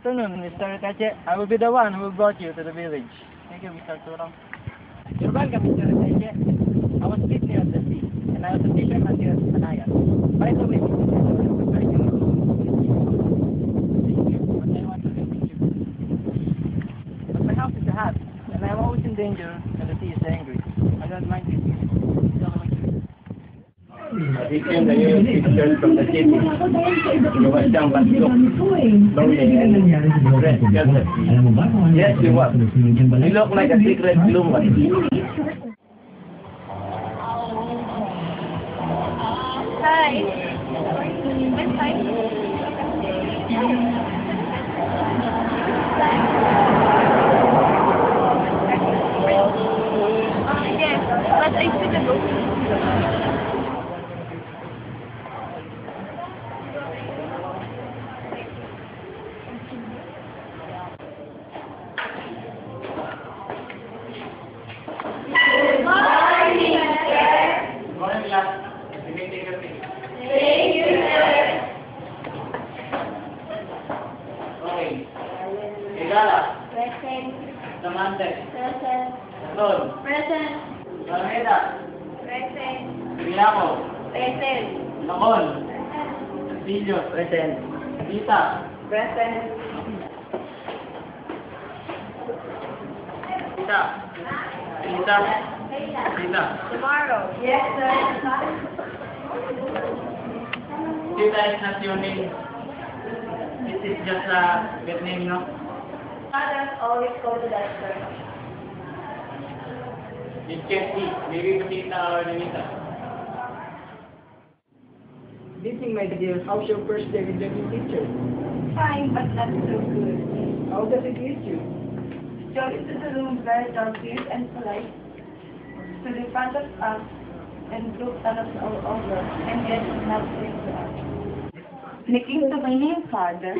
afternoon, Mr. Tache. I will be the one who brought you to the village. Thank you, Mr. Turong. You're welcome, Mr. Tache. I was busy at the sea, and I was a fisherman here at Panaya. By the way, Mr. Tache, I would like to know what I want to do with you. But my house is a hut, and I'm always in danger when the sea is angry. I don't mind it. Addition na yung pictures from the city. Luwas siyang batlok. Lonely and red skelter. Yes, you was. You look like a secret gloom. Hi. I'm fine. Yes, but I still go. Present. Samantha. Present. Ron. Present. Alameda. Present. Piñamo. Present. Nakon. Silio. Present. Tita. Present. Tita. Tita. Tita. Tomorrow. Yes, sir. Tita is not your name. It is just a pet name, no? Fathers always go to that church. It can be. Maybe Tita or Nita. Greeting, my dear. How's your first day with your new teacher? Fine, but not so good. How does it greet you? Joe into the room very fierce and polite. Stood in front of us and looked at us all over and yet not saying to us. When it came to my name, Father,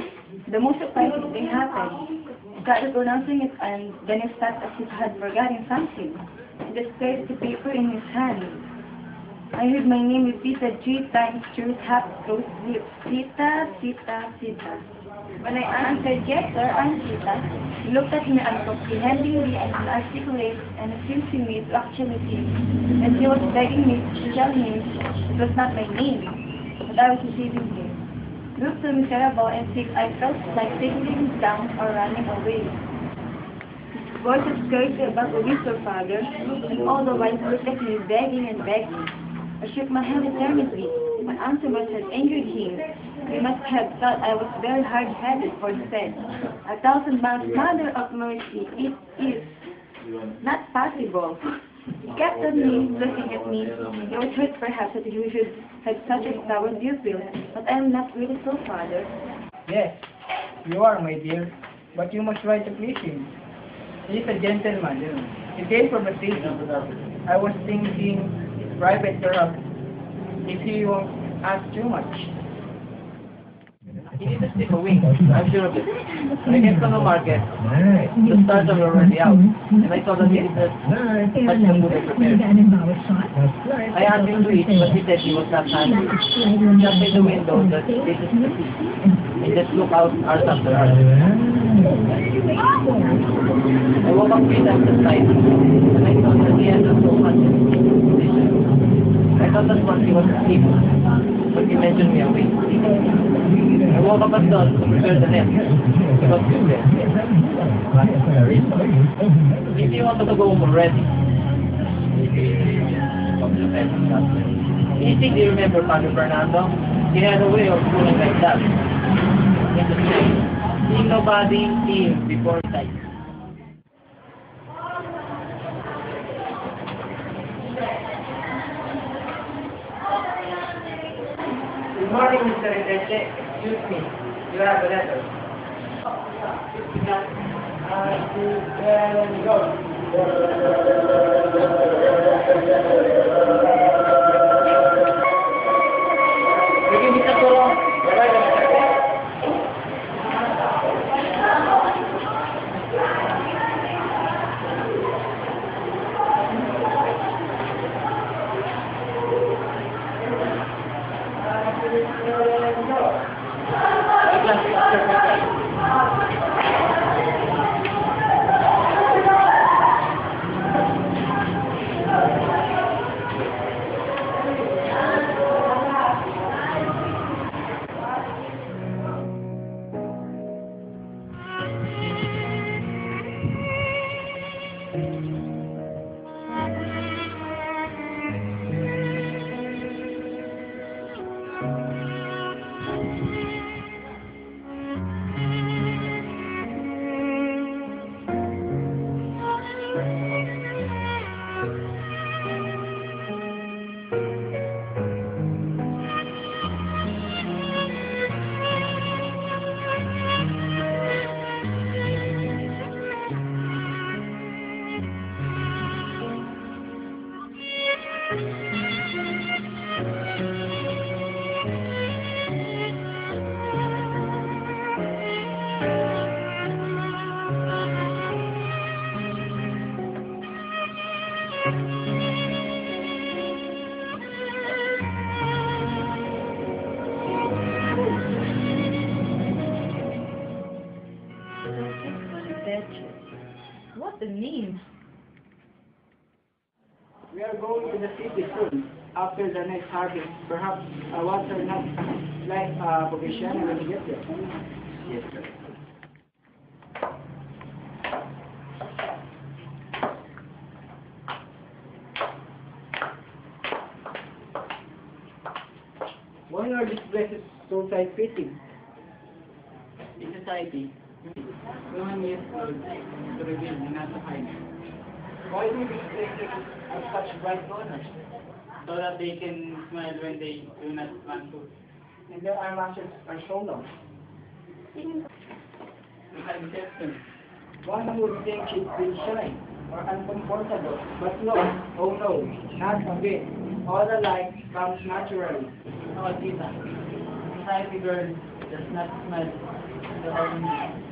the most surprising thing happened. He started pronouncing it and then he stopped as if he had forgotten something. He just placed the paper in his hand. I heard my name repeated 3 times through his half-closed lips. Sita, Sita, Sita. When I answered, yes sir, I'm Sita, he looked at me uncomprehendingly and inarticulate, and it seemed to me to actually think that he was begging me to tell him it was not my name, but I was deceiving him. Looked so miserable and sick, I felt like taking him down or running away. His voice was scarcely above a whisper, Father, and all the while he looked at me begging and begging. I shook my head determinedly. My answer must have angered him. He must have thought I was very hard-headed, for he said, 1,000 miles, Mother of Mercy, it is not possible. He kept on me, looking at me. He was hurt perhaps that you should have such a stubborn pupil, but I am not really so, Father. Yes, you are, my dear, but you must try to please him. He is a gentleman. He came from the city. I was thinking private perhaps, if he won't ask too much. He didn't slip away, I'm sure of it. When I came from the market, the stars were already out, and I saw that he did not touch the food I prepared. I asked him to eat, but he said he was not hungry. Just by the window that faces the sea, and just look out hours after hours. I woke up 3 times at night, and I thought that he had not so much position. I thought that once he was asleep, but he mentioned me awake. I woke up at dawn to prepare the net. He was too dead. If you wanted to go home already. Easy, do you remember Father Fernando? He had a way of going like that. In the train. Seeing nobody, see him before sight. Good morning, Mr. Enrique. Excuse me. You have a letter. Sige, Mr. Turong. Bye-bye, Mr. Enrique. wretched. What a name! We are going to the city soon, after the next harvest. Perhaps water not like provision when we get there. Yes, sir. Why are these places so tight-fitting? In society, women use clothes to reveal and not to hide. Why do these places have such bright colors? So that they can smile when they do not want to. And their eyelashes are so long. We have exceptions. One would think she'd be shy or uncomfortable, but no, oh no, not a bit. All the light comes naturally. Oh, Tita, society girl does not smile the ordinary.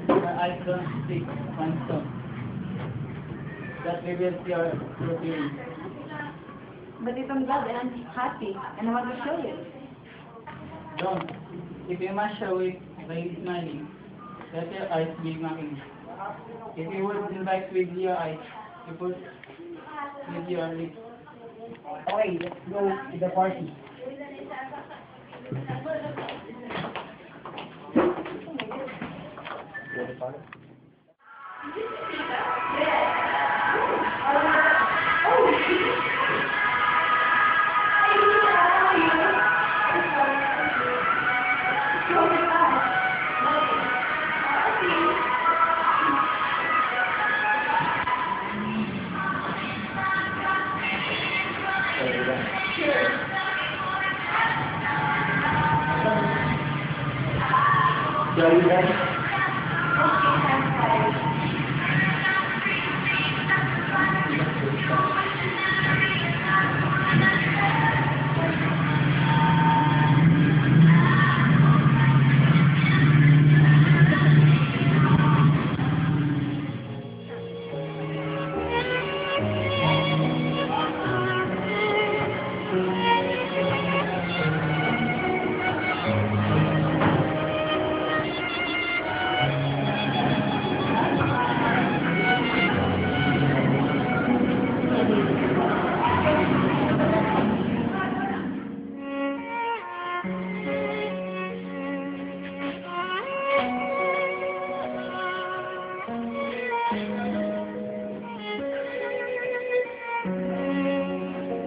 Her eyes don't speak one stone. That reveals your true feelings. But if I'm glad and I'm happy, and I want to show it. Don't. If you must show it by smiling, let your eyes be mocking. If you would invite with your eyes, you put with your lips. Okay, let's go to the party.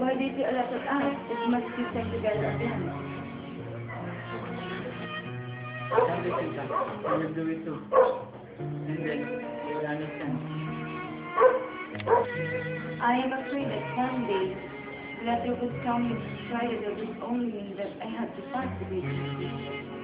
Why did you allow us? It must be set together again. Thank you, Tita. I will do it too. And then you will understand. I am afraid that someday the letter would come with pride that would only mean that I have to part with it.